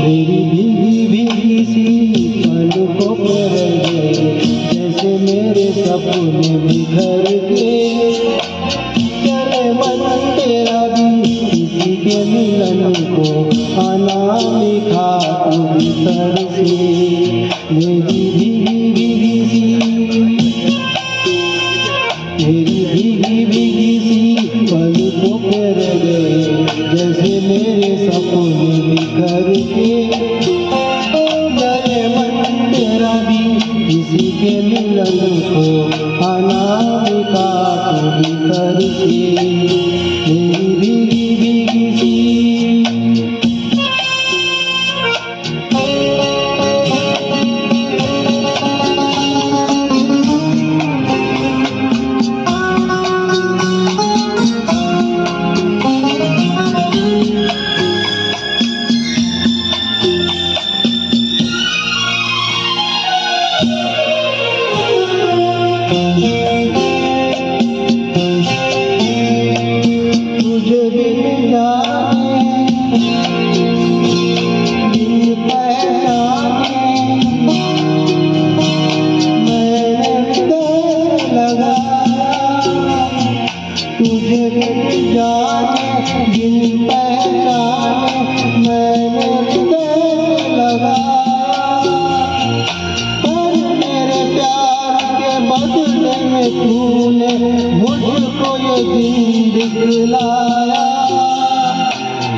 मेरी भीगी भीगी सी पलकों पर जैसे मेरे सपने बिखर के चले मन तेरा भी किसी के मिलन को अनामी खा तू भीतर से। मेरी भीगी भीगी सी मेरी भीगी भीगी सी पलकों पर जैसे मेरे सपने बिखर के चले मन तेरा भी किसी के मिलन को अनामिका तू भीतर से। मेरी भीगी भीगी सी तुझे बिन जाने दिल पहचाने मैंने देर लगाया। तुझे बिन जाने दिल पहचाने मैंने देर लगाया। पर मेरे प्यार के बदले में तूने मुझको ये दिन दिखलाया।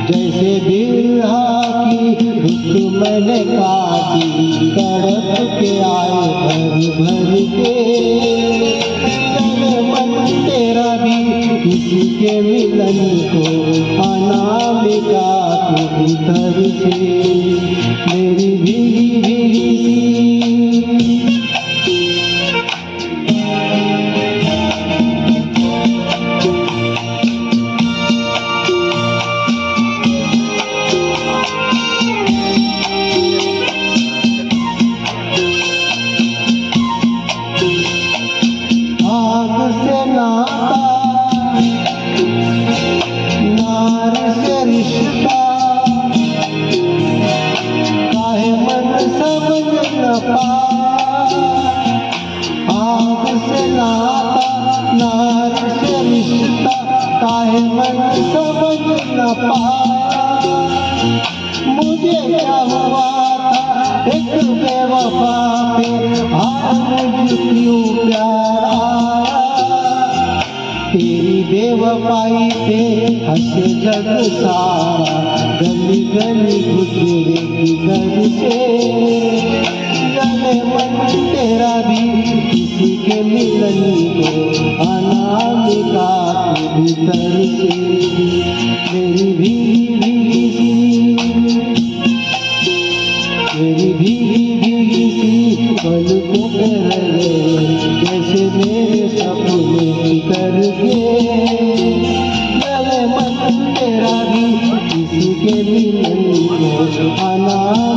जैसे बिरहा की रुत मैंने काटी तड़प के आए भर भर के चले मन तेरा भी किसी के मिलन को अनामिका तू भीतर से। मेरी भीगी भीगी सी आग से नाता नार से रिश्ता काहे मन समझ न पाया। आग से नाता नार से रिश्ता काहे मन समझ न पाया। मुझे क्या हुआ था एक बेवफा पे आज क्यों प्यार आया। तेरी बेवफाई पे हंसे जग सारा गली गली गुजरे किधर से। जले मन तेरा भी किसी के मिलन को अनामिका तू भीतर से। मेरी भीगी भीगी सी मेरी भीगी भीगी सी पलकों पर जैसे मेरे सपने बिखर के चले मन तेरा भी किसी के मिलन को अनामिका